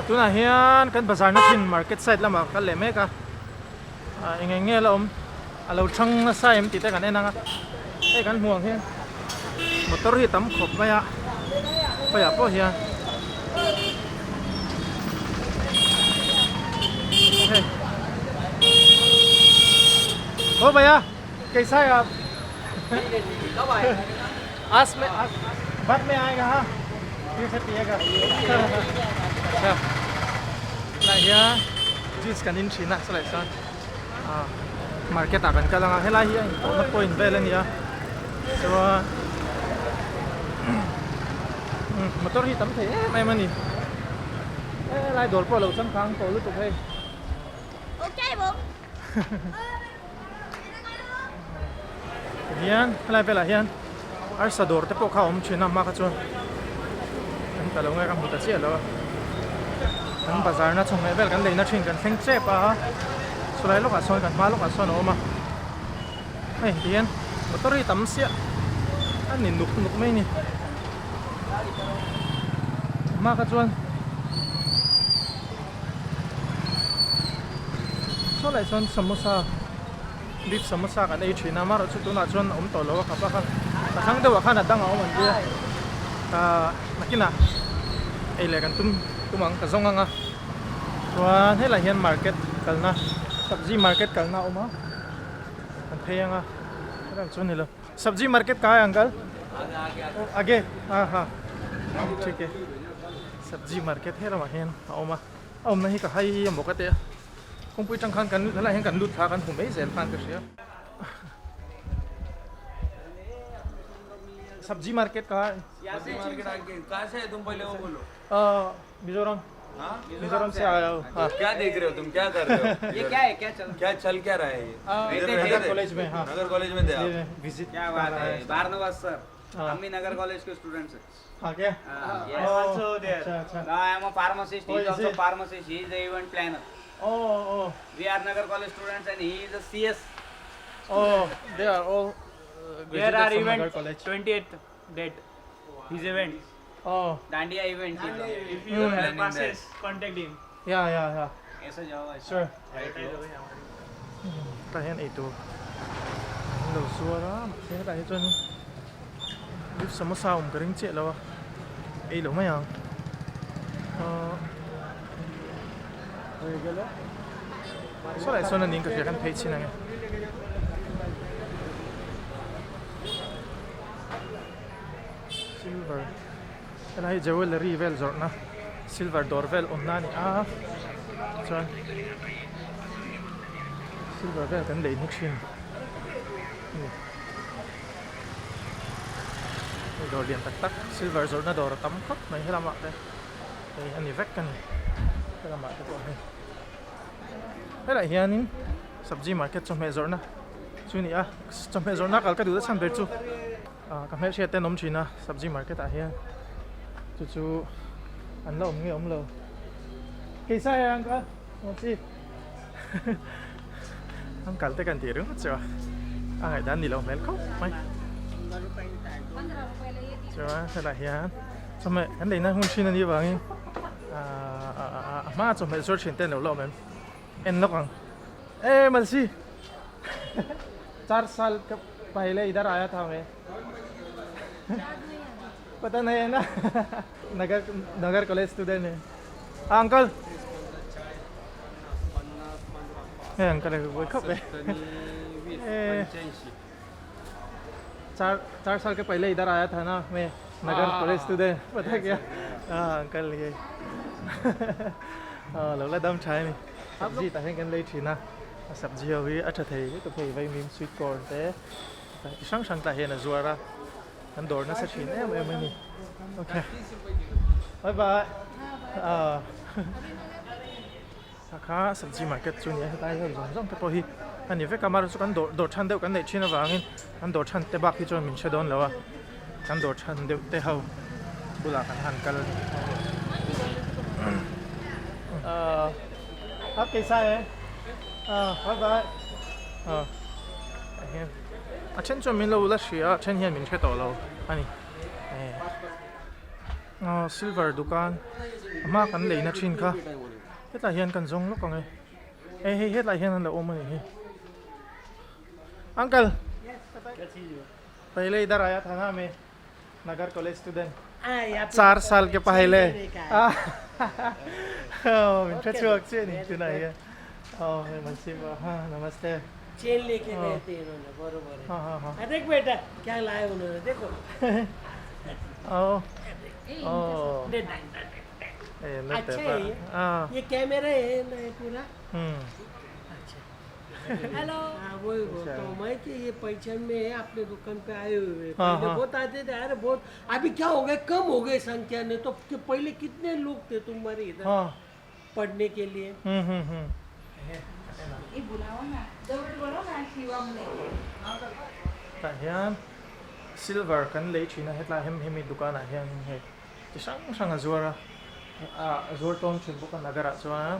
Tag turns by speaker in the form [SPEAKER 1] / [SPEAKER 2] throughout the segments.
[SPEAKER 1] tu na hian kan bazar na thin market side lama kal le mek a engenge la alo thang na sa em ti ta kan enanga e kan huang hian motor hi tam khop maya paya po hian ओ भैया कैसा है आप
[SPEAKER 2] कब आए?
[SPEAKER 1] आज बाद में आएगा हाँ फिर से पिएगा अच्छा lại hiya jeans kan in china so lại san market akan kalanga hela hiya na point velen ya so motor hi tam the mai mani lại dol po lo chang khang to lu tu phei
[SPEAKER 3] Ok bố.
[SPEAKER 1] hian lai vela hian ar sador te po kha om china ma kha chon an ta lo ngai kam huta che lo an bazar na chong vel kan leina thin kan thleng che pa sulai lo ka son kan ma lo ka son oma hei hian motor hi tam sia an ni nuk nuk mai ni ma kha chon so lại chon samosa beef samosa kan ei thina mar chu tu na chon om to lo kha pa kha ta khang de wa khana dang a om an dia ta nakina ei le kan tumang ka zonga nga chuan hela hian market kalna sabji market kalna oma kan theyanga ram chon hilo sabji market ka hai uncle आगे हाँ हाँ ठीक है सब्जी market है रमा हिन ओमा ओम नहीं का हाई हम बोकते कौन पुई चंग खान kan थला हिन kan लूट खा kan हुमे जेल खान कर सिया सब्जी मार्केट कहाँ है
[SPEAKER 2] सब्जी मार्केट आगे कहाँ से है तुम पहले वो बोलो
[SPEAKER 1] मिजोरम
[SPEAKER 2] हाँ
[SPEAKER 1] मिजोरम से आया हूँ हाँ
[SPEAKER 2] क्या देख रहे हो तुम क्या कर रहे हो
[SPEAKER 4] ये क्या है क्या
[SPEAKER 2] चल क्या रहा है ये
[SPEAKER 1] नगर कॉलेज में हाँ
[SPEAKER 2] नगर कॉलेज में थे आप
[SPEAKER 1] विजिट
[SPEAKER 4] क्या बात है भारनवास सर हम भी नगर कॉलेज के स्टूडेंट्स हैं
[SPEAKER 1] हाँ क्या
[SPEAKER 4] yes.
[SPEAKER 1] अच्छा अच्छा
[SPEAKER 4] Now I am a pharmacist. He
[SPEAKER 1] Oh,
[SPEAKER 4] is
[SPEAKER 1] is
[SPEAKER 4] also
[SPEAKER 1] it?
[SPEAKER 4] pharmacist. He is the event planner.
[SPEAKER 1] oh
[SPEAKER 4] We are Nagar College students and he is a CS.
[SPEAKER 1] oh they are all
[SPEAKER 5] There
[SPEAKER 1] graduated
[SPEAKER 5] are
[SPEAKER 1] from Nagar
[SPEAKER 5] event
[SPEAKER 1] college
[SPEAKER 5] 28th date. His event.
[SPEAKER 1] oh
[SPEAKER 4] Dandiya event.
[SPEAKER 5] If you have
[SPEAKER 2] planning
[SPEAKER 5] passes, contact him.
[SPEAKER 1] yeah
[SPEAKER 4] ऐसा जाओ ऐसा.
[SPEAKER 1] sure ta hian ei tu lo suara thế tại cho nên biết samosa cái ring chết đâu ei lo mai ang so lại so na ning ka kan phei chin ang silver cái này jewelry vel zor na silver doorbell onna ni a chuan silver vel kan lei nik thin dor lian tak tak silver zor na dor tam khop mai helama te ei ani vek kan helama te ko hai hela hianin sabji market chome zor na chuni a chome zor na kal ka du da chan ber chu kam he che te nom china sabji market a hian chu anh lo nghe ông lo kỳ sai anh có một chi anh cần tới cần tiền đúng chưa anh ấy đang đi lâu mấy khóc mấy chưa thế là hiền xong rồi anh đi na hun chi như vậy mà xong rồi search trên lâu lâu em em nó còn ê mà gì 4 साल पहले इधर आया था मैं पता नहीं है ना नगर कॉलेज स्टूडेंट है अंकल अंकल कोई खप है 4 साल के पहले इधर आया था ना मैं नगर कॉलेज स्टूडेंट पता क्या अंकल ये लोग दम छाए नहीं सब्जी ताहेกันเลยทีนะसब्जी अभी अच्छा थे तो भाई भाई मीम स्वीट कॉर्न थे संग संग ताहे ना जुआरा kan dor na sa chin em ni okay bye bye sakha sabji market chu ni tai ho jong jong te po hi ani ve kamar chu kan dor chan deu kan nei china wangin kan dor chan te bak hi chu min che don lawa kan dor chan deu te ho bula kan han kal आप कैसा है bye bye chen cho min lo la shia chen hian min che to lo ani silver dukan ama kan leina thin kha hetla hian kan zong lok angai hei hetla hian an la om ani hi uncle पहले इधर आया था ना मैं नगर college student 4 साल के पहले minute चुक से नहीं सुना है नमस्ते हाँ नमस्ते
[SPEAKER 6] चेन लेके गए थे इन्होंने बरोबर है।
[SPEAKER 1] हाँ हाँ हाँ
[SPEAKER 6] देख बेटा क्या लाए उन्होंने देखो दे, दे, दे। अच्छा है ये कैमरा है ना ये पूरा अच्छा हेलो हाँ वही बोलता हूँ मैं कि ये पहचान में है अपने दुकान पे आए हुए पहले बहुत आते थे यार बहुत अभी क्या हो गए कम हो गए संख्या ने तो पहले कितने लोग थे तुम्हारे इधर पढ़ने के लिए
[SPEAKER 1] hian silver kan lei thina hetla hemi dukana hian he chi sang azura azur tom chin bukan nagara chuan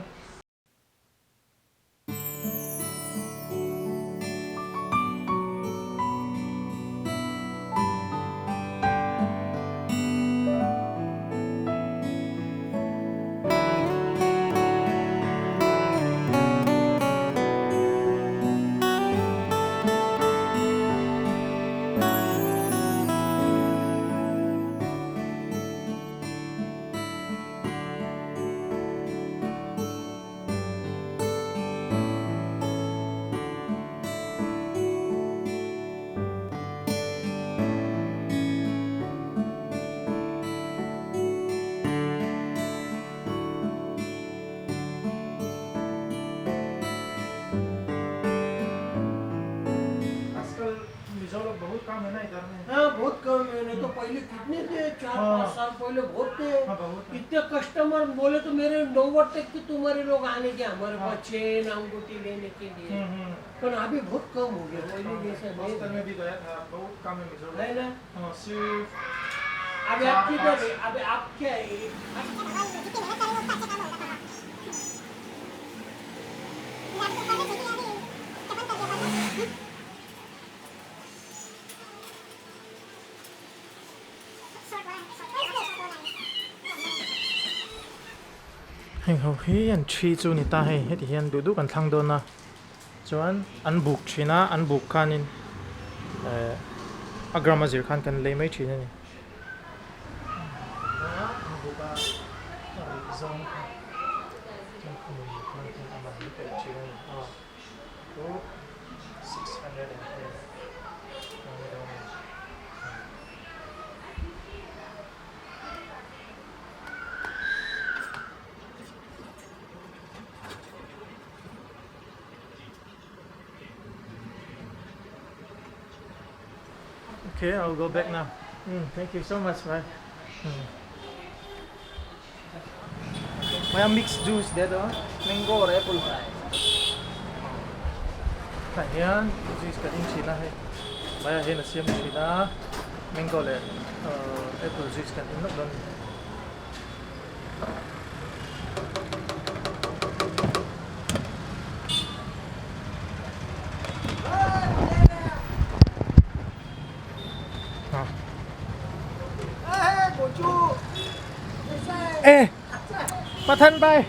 [SPEAKER 1] बहुत काम है ना इधर में
[SPEAKER 6] हाँ बहुत कम है नहीं तो पहले कितने थे 4-5 साल पहले बहुत थे इतने कस्टमर बोले तो मेरे 9 तक कि तुम्हारे लोग आने के हमारे पास चेन अंगूठी लेने के लिए पर अभी बहुत कम हो गया पहले जैसा नहीं
[SPEAKER 1] में भी गया था बहुत काम है मिजोरम
[SPEAKER 6] है ना
[SPEAKER 1] सिर्फ
[SPEAKER 6] अभी आप किधर है अभी आप क्या है
[SPEAKER 1] hầu hi an thi chu ni ta hei heti hian du kan thlang do na chuan an buk thina an buk khanin agrama zir khan kan lei mai thina ni Okay, I'll go back now. Thank you so much, bye. May mixed juice dito, mango or apple. Ayan, juice ka din sila. Maya hin asiyam sila, mango le apple juice ka din doon. Mà thân bay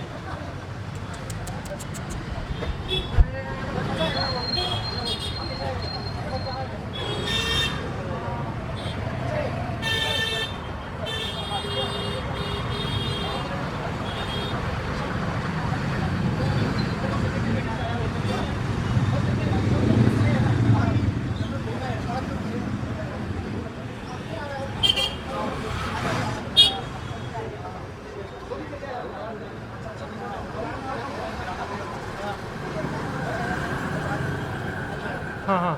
[SPEAKER 1] हाँ हाँ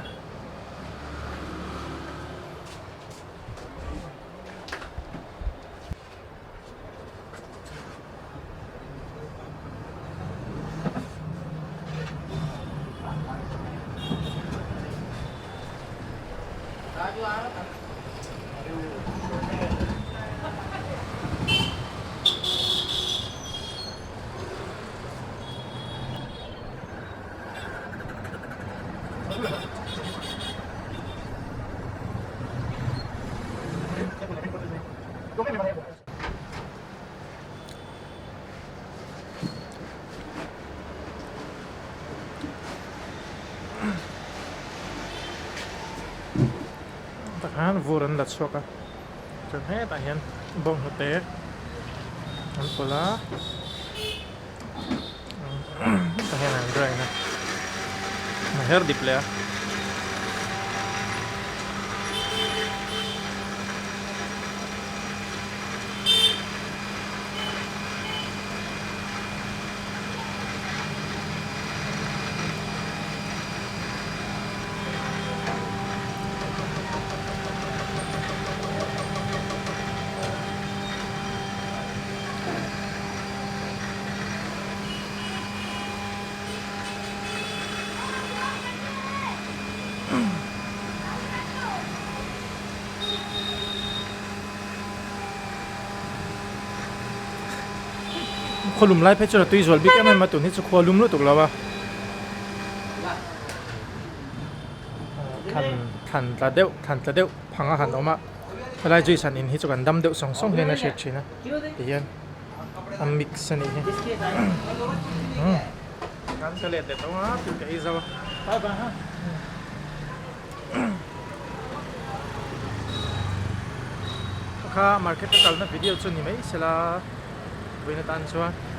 [SPEAKER 1] han vuran la choka chon he ta hian bong hote an pola ta hian an dry na ma her di playaคนลุมไล่เพชรตุยจวลบิ๊กแอมมาตุนที่จะควลุมรู้ถูกแล้ววะขันตะเดวพังอาหารออกมาเวลาจุยสันอินที่จะกันดำเดวส่งเห็นนะเช็ดชีนะเดี๋ยวอันมิกซ์นี่การเฉลี่ยเด็ดตรงนั้นถึงกับอีซาวะไปบ้างฮะข้ามาร์เก็ตตลาดวิดีโอชุดนี้ไหมเสร็จแล้ว Buena tan chua.